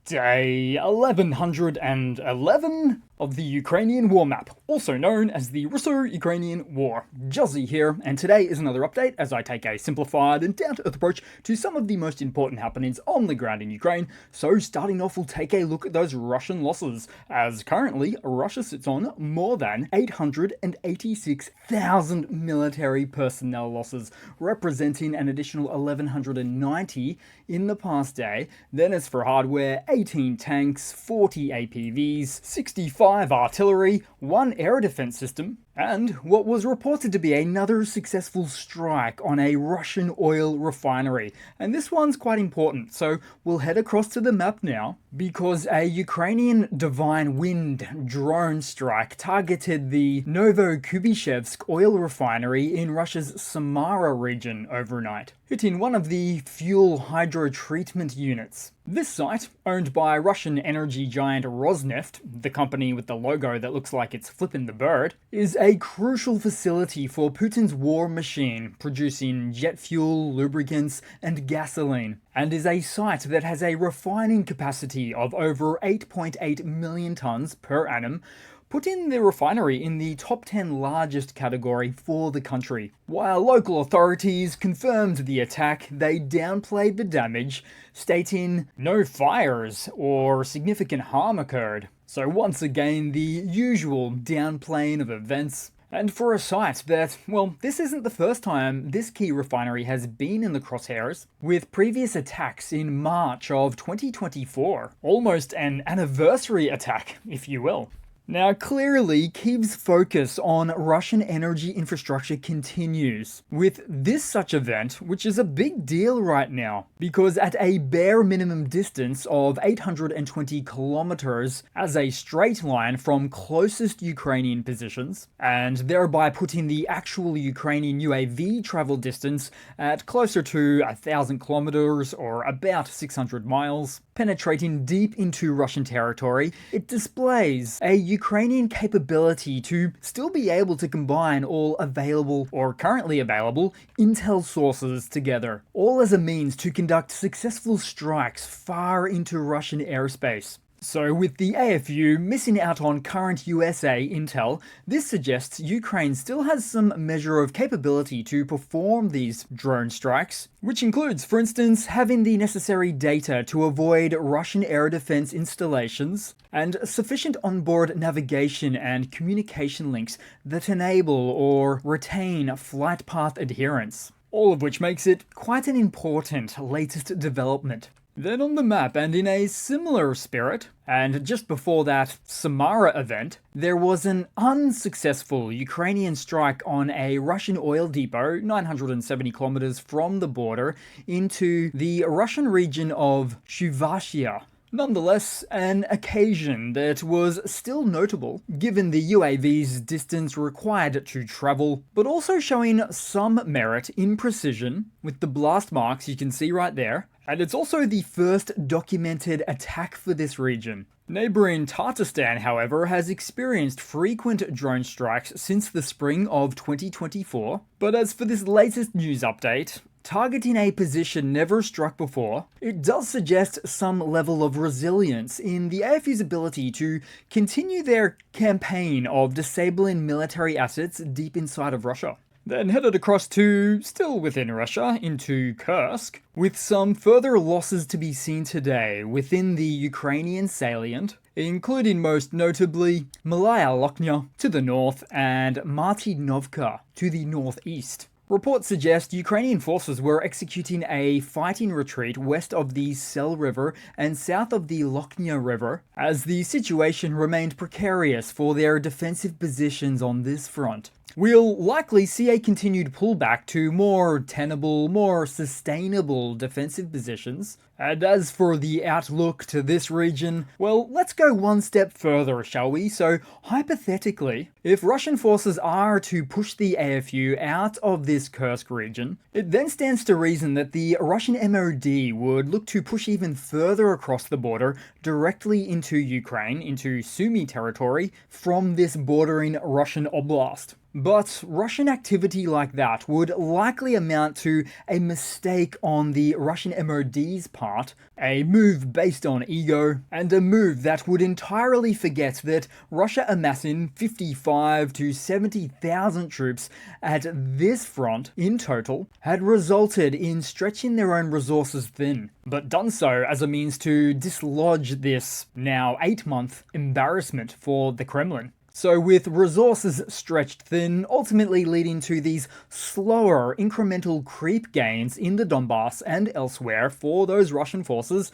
Day 1111 of the Ukrainian War Map, also known as the Russo-Ukrainian War. Juzzie here, and today is another update as I take a simplified and down-to-earth approach to some of the most important happenings on the ground in Ukraine. So starting off, we'll take a look at those Russian losses, as currently Russia sits on more than 886,000 military personnel losses, representing an additional 1,190 in the past day. Then as for hardware, 18 tanks, 40 APVs, 65 artillery, 1 air defense system, and what was reported to be another successful strike on a Russian oil refinery. And this one's quite important, so we'll head across to the map now, because a Ukrainian Divine Wind drone strike targeted the Novokupiansk oil refinery in Russia's Samara region overnight, hitting one of the fuel hydrotreatment units. This site, owned by Russian energy giant Rosneft, the company with the logo that looks like it's flipping the bird, is a crucial facility for Putin's war machine, producing jet fuel, lubricants, and gasoline, and is a site that has a refining capacity of over 8.8 million tons per annum, putting the refinery in the top 10 largest category for the country. While local authorities confirmed the attack, they downplayed the damage, stating no fires or significant harm occurred. So once again, the usual downplaying of events. And for a site that, well, this isn't the first time this key refinery has been in the crosshairs, with previous attacks in March of 2024. Almost an anniversary attack, if you will. Now, clearly, Kyiv's focus on Russian energy infrastructure continues, with this such event, which is a big deal right now, because at a bare minimum distance of 820 kilometers as a straight line from closest Ukrainian positions, and thereby putting the actual Ukrainian UAV travel distance at closer to 1,000 kilometers or about 600 miles, penetrating deep into Russian territory, it displays a Ukrainian capability to still be able to combine all available or currently available intel sources together, all as a means to conduct successful strikes far into Russian airspace. So with the AFU missing out on current USA intel, this suggests Ukraine still has some measure of capability to perform these drone strikes, which includes, for instance, having the necessary data to avoid Russian air defense installations, and sufficient onboard navigation and communication links that enable or retain flight path adherence, all of which makes it quite an important latest development. Then on the map, and in a similar spirit, and just before that Samara event, there was an unsuccessful Ukrainian strike on a Russian oil depot 970 kilometers from the border into the Russian region of Chuvashia. Nonetheless, an occasion that was still notable, given the UAV's distance required to travel, but also showing some merit in precision, with the blast marks you can see right there. And it's also the first documented attack for this region. Neighboring Tatarstan, however, has experienced frequent drone strikes since the spring of 2024. But as for this latest news update, targeting a position never struck before, it does suggest some level of resilience in the AFU's ability to continue their campaign of disabling military assets deep inside of Russia. Then headed across to, still within Russia, into Kursk, with some further losses to be seen today within the Ukrainian salient, including most notably Malaya Lochnya to the north and Martinovka to the northeast. Reports suggest Ukrainian forces were executing a fighting retreat west of the Sel River and south of the Lochnya River, as the situation remained precarious for their defensive positions on this front. We'll likely see a continued pullback to more tenable, more sustainable defensive positions. And as for the outlook to this region, well, let's go one step further, shall we? So, hypothetically, if Russian forces are to push the AFU out of this Kursk region, it then stands to reason that the Russian MOD would look to push even further across the border directly into Ukraine, into Sumy territory, from this bordering Russian oblast. But Russian activity like that would likely amount to a mistake on the Russian MOD's part, a move based on ego, and a move that would entirely forget that Russia amassing 55 to 70,000 troops at this front in total had resulted in stretching their own resources thin, but done so as a means to dislodge this now 8-month embarrassment for the Kremlin. So with resources stretched thin, ultimately leading to these slower incremental creep gains in the Donbass and elsewhere for those Russian forces,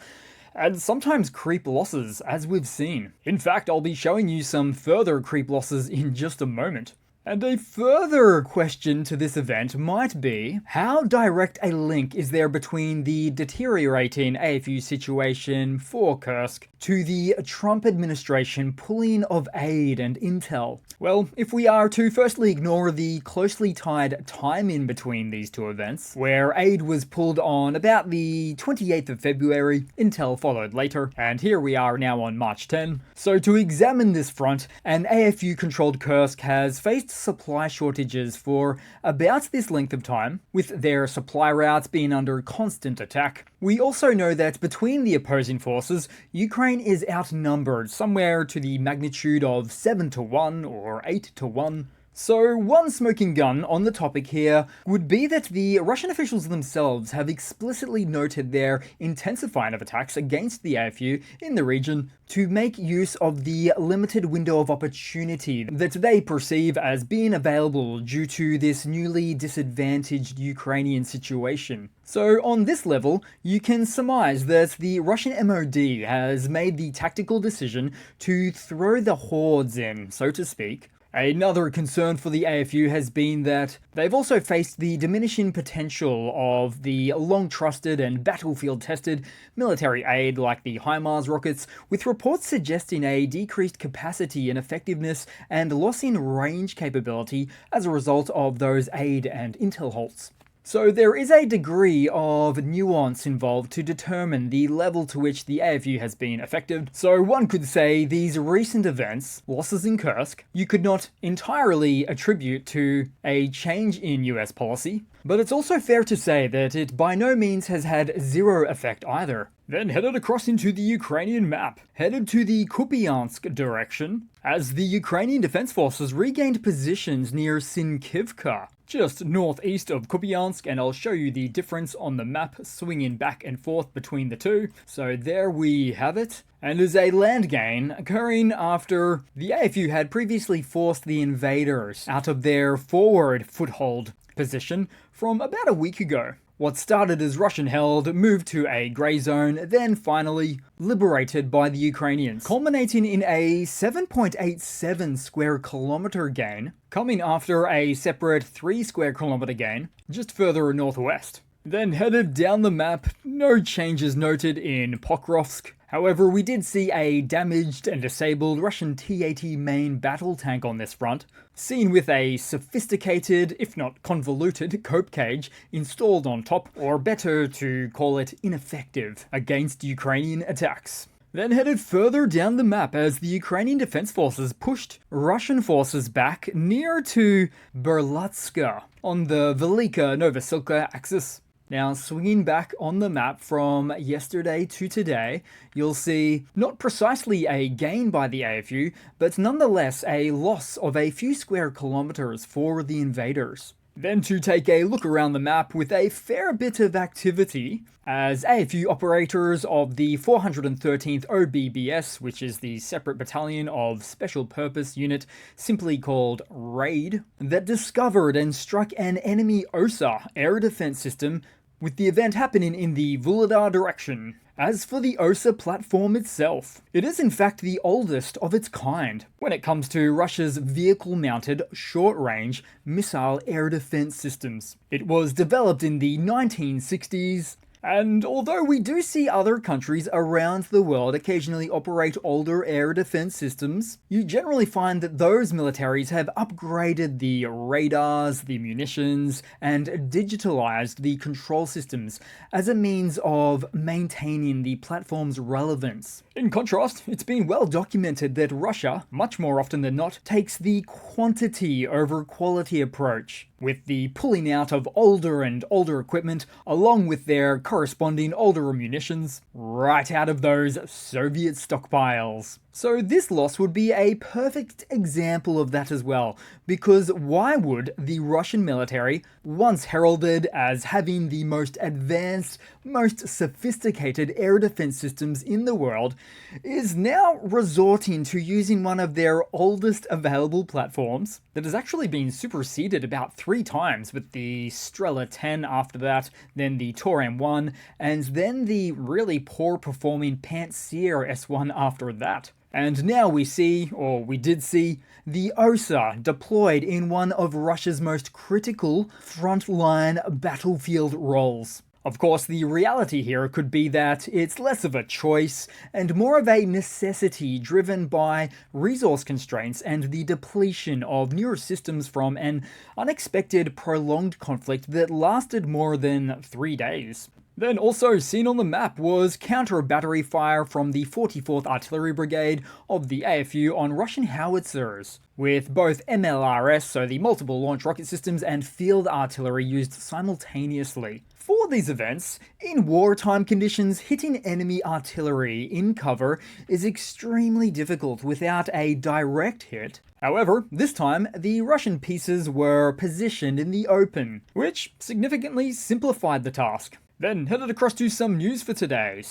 and sometimes creep losses, as we've seen. In fact, I'll be showing you some further creep losses in just a moment. And a further question to this event might be, how direct a link is there between the deteriorating AFU situation for Kursk to the Trump administration pulling of aid and intel? Well, if we are to firstly ignore the closely tied time in between these two events, where aid was pulled on about the 28th of February, intel followed later, and here we are now on March 10. So to examine this front, an AFU-controlled Kursk has faced supply shortages for about this length of time, with their supply routes being under constant attack. We also know that between the opposing forces, Ukraine is outnumbered somewhere to the magnitude of 7-1 or 8-1. So one smoking gun on the topic here would be that the Russian officials themselves have explicitly noted their intensifying of attacks against the AFU in the region to make use of the limited window of opportunity that they perceive as being available due to this newly disadvantaged Ukrainian situation. So on this level, you can surmise that the Russian MOD has made the tactical decision to throw the hordes in, so to speak. Another concern for the AFU has been that they've also faced the diminishing potential of the long-trusted and battlefield-tested military aid like the HIMARS rockets, with reports suggesting a decreased capacity and effectiveness and loss in range capability as a result of those aid and intel halts. So there is a degree of nuance involved to determine the level to which the AFU has been affected. So one could say these recent events, losses in Kursk, you could not entirely attribute to a change in US policy, but it's also fair to say that it by no means has had zero effect either. Then headed across into the Ukrainian map, headed to the Kupiansk direction, as the Ukrainian Defense Forces regained positions near Sinkivka, just northeast of Kupiansk, and I'll show you the difference on the map swinging back and forth between the two. So there we have it. And is a land gain occurring after the AFU had previously forced the invaders out of their forward foothold position from about a week ago. What started as Russian-held moved to a grey zone, then finally liberated by the Ukrainians, culminating in a 7.87 square kilometer gain, coming after a separate 3 square kilometer gain just further northwest. Then headed down the map, no changes noted in Pokrovsk. However, we did see a damaged and disabled Russian T-80 main battle tank on this front, seen with a sophisticated, if not convoluted, cope cage installed on top, or better to call it ineffective, against Ukrainian attacks. Then headed further down the map as the Ukrainian Defense Forces pushed Russian forces back near to Berlatska on the Velika-Novosilka axis. Now, swinging back on the map from yesterday to today, you'll see not precisely a gain by the AFU, but nonetheless a loss of a few square kilometers for the invaders. Then to take a look around the map with a fair bit of activity, as AFU operators of the 413th OBBS, which is the separate battalion of Special Purpose Unit simply called RAID, that discovered and struck an enemy OSA air defense system, with the event happening in the Vuhledar direction. As for the OSA platform itself, it is in fact the oldest of its kind when it comes to Russia's vehicle-mounted short-range missile air defense systems. It was developed in the 1960s And although we do see other countries around the world occasionally operate older air defense systems, you generally find that those militaries have upgraded the radars, the munitions, and digitalized the control systems as a means of maintaining the platform's relevance. In contrast, it's been well documented that Russia, much more often than not, takes the quantity over quality approach, with the pulling out of older and older equipment along with their corresponding older munitions right out of those Soviet stockpiles. So this loss would be a perfect example of that as well, because why would the Russian military, once heralded as having the most advanced, most sophisticated air defense systems in the world, is now resorting to using one of their oldest available platforms that has actually been superseded about 3 times, with the Strela 10 after that, then the Tor M1, and then the really poor performing Pantsir S1 after that. And now we see, or we did see, the OSA deployed in one of Russia's most critical frontline battlefield roles. Of course, the reality here could be that it's less of a choice and more of a necessity driven by resource constraints and the depletion of newer systems from an unexpected prolonged conflict that lasted more than 3 days. Then also seen on the map was counter-battery fire from the 44th Artillery Brigade of the AFU on Russian howitzers, with both MLRS, so the multiple launch rocket systems, and field artillery used simultaneously. For these events, in wartime conditions, hitting enemy artillery in cover is extremely difficult without a direct hit. However, this time, the Russian pieces were positioned in the open, which significantly simplified the task. Then headed across to some news for today,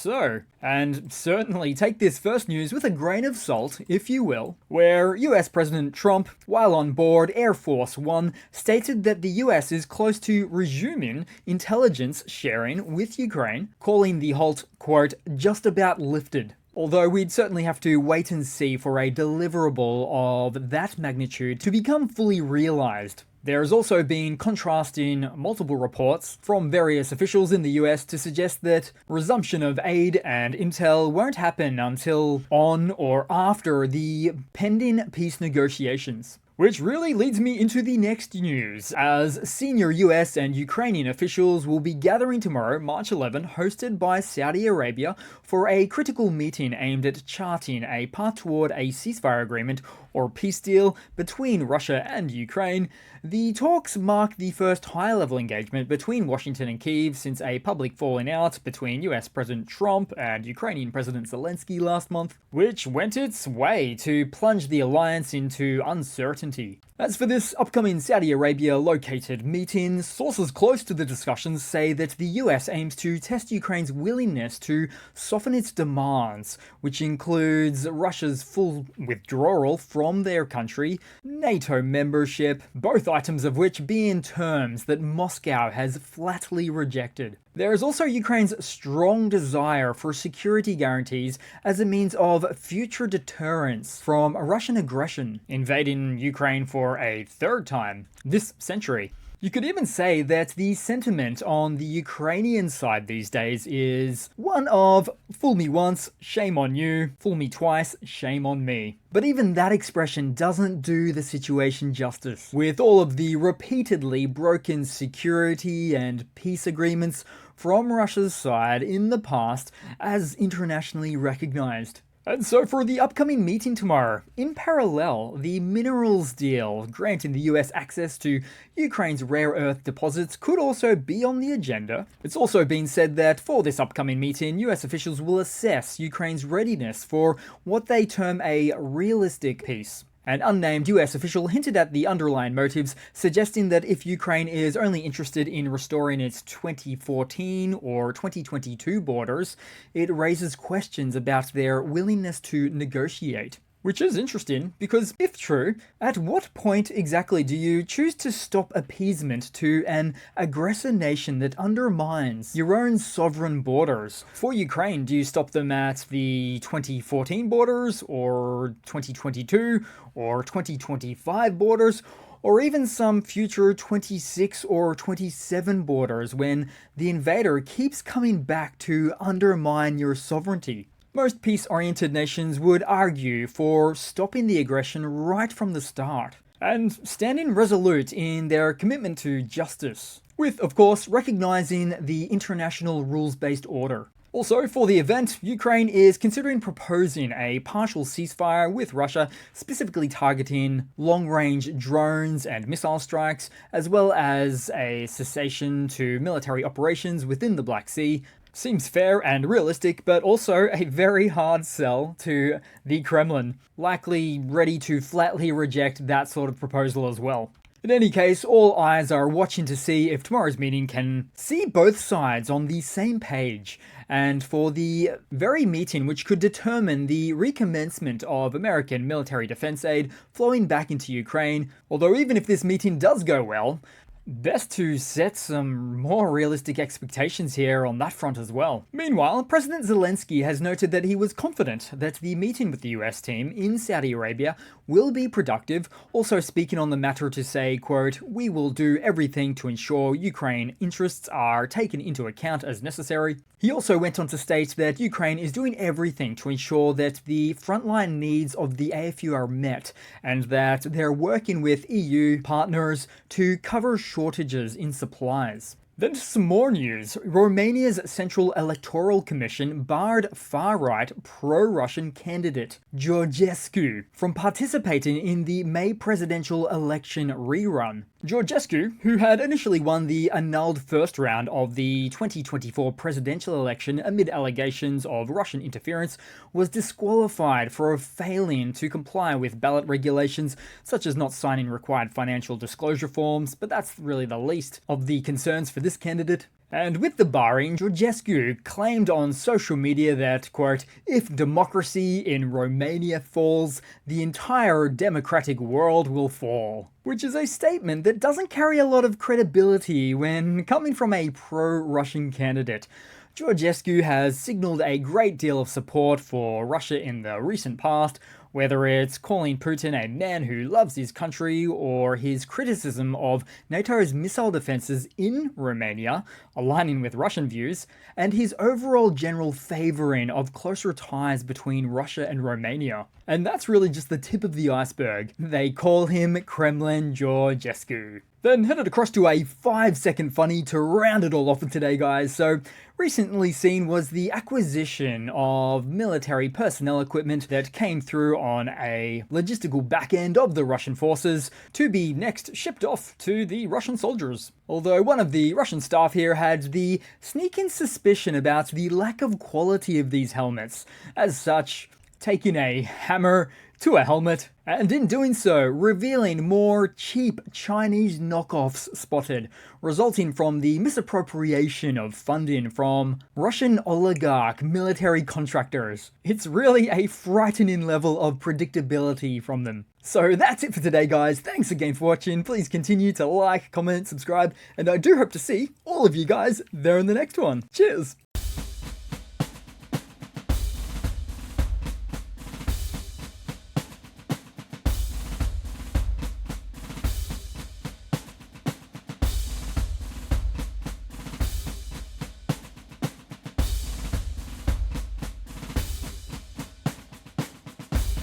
and certainly take this first news with a grain of salt, if you will, where US President Trump, while on board Air Force One, stated that the US is close to resuming intelligence sharing with Ukraine, calling the halt, quote, just about lifted. Although we'd certainly have to wait and see for a deliverable of that magnitude to become fully realized. There's also been contrasting multiple reports from various officials in the US to suggest that resumption of aid and intel won't happen until on or after the pending peace negotiations. Which really leads me into the next news, as senior US and Ukrainian officials will be gathering tomorrow, March 11, hosted by Saudi Arabia, for a critical meeting aimed at charting a path toward a ceasefire agreement or peace deal between Russia and Ukraine. The talks mark the first high-level engagement between Washington and Kyiv since a public falling out between US President Trump and Ukrainian President Zelensky last month, which went its way to plunge the alliance into uncertainty. As for this upcoming Saudi Arabia-located meeting, sources close to the discussions say that the US aims to test Ukraine's willingness to soften its demands, which includes Russia's full withdrawal from their country, NATO membership, both items of which being terms that Moscow has flatly rejected. There is also Ukraine's strong desire for security guarantees as a means of future deterrence from Russian aggression, invading Ukraine for a third time this century. You could even say that the sentiment on the Ukrainian side these days is one of fool me once, shame on you, fool me twice, shame on me. But even that expression doesn't do the situation justice, with all of the repeatedly broken security and peace agreements from Russia's side in the past as internationally recognized. And so for the upcoming meeting tomorrow, in parallel, the minerals deal granting the US access to Ukraine's rare earth deposits could also be on the agenda. It's also been said that for this upcoming meeting, US officials will assess Ukraine's readiness for what they term a realistic peace. An unnamed US official hinted at the underlying motives, suggesting that if Ukraine is only interested in restoring its 2014 or 2022 borders, it raises questions about their willingness to negotiate. Which is interesting, because if true, at what point exactly do you choose to stop appeasement to an aggressor nation that undermines your own sovereign borders? For Ukraine, do you stop them at the 2014 borders, or 2022, or 2025 borders? or even some future 26 or 27 borders when the invader keeps coming back to undermine your sovereignty. Most peace-oriented nations would argue for stopping the aggression right from the start, and standing resolute in their commitment to justice, with, of course, recognizing the international rules-based order. Also, for the event, Ukraine is considering proposing a partial ceasefire with Russia, specifically targeting long-range drones and missile strikes, as well as a cessation to military operations within the Black Sea. Seems fair and realistic, but also a very hard sell to the Kremlin, likely ready to flatly reject that sort of proposal as well. In any case, all eyes are watching to see if tomorrow's meeting can see both sides on the same page, and for the very meeting which could determine the recommencement of American military defense aid flowing back into Ukraine. Although even if this meeting does go well, best to set some more realistic expectations here on that front as well. Meanwhile, President Zelensky has noted that he was confident that the meeting with the US team in Saudi Arabia will be productive, also speaking on the matter to say, quote, "We will do everything to ensure Ukraine interests are taken into account as necessary." He also went on to state that Ukraine is doing everything to ensure that the frontline needs of the AFU are met, and that they're working with EU partners to cover shortages in supplies. Then some more news. Romania's Central Electoral Commission barred far-right pro-Russian candidate Georgescu from participating in the May presidential election rerun. Georgescu, who had initially won the annulled first round of the 2024 presidential election amid allegations of Russian interference, was disqualified for failing to comply with ballot regulations, such as not signing required financial disclosure forms, but that's really the least of the concerns for this candidate. And with the barring, Georgescu claimed on social media that, quote, "If democracy in Romania falls, the entire democratic world will fall." Which is a statement that doesn't carry a lot of credibility when coming from a pro-Russian candidate. Georgescu has signaled a great deal of support for Russia in the recent past, whether it's calling Putin a man who loves his country or his criticism of NATO's missile defenses in Romania, aligning with Russian views, and his overall general favoring of closer ties between Russia and Romania. And that's really just the tip of the iceberg. They call him Kremlin Georgescu. Then headed across to a 5-second funny to round it all off for today, guys. So, recently seen was the acquisition of military personnel equipment that came through on a logistical back end of the Russian forces to be next shipped off to the Russian soldiers. Although one of the Russian staff here had the sneaking suspicion about the lack of quality of these helmets. As such, taking a hammer to a helmet, and in doing so, revealing more cheap Chinese knockoffs spotted, resulting from the misappropriation of funding from Russian oligarch military contractors. It's really a frightening level of predictability from them. So that's it for today, guys. Thanks again for watching. Please continue to like, comment, subscribe, and I do hope to see all of you guys there in the next one. Cheers!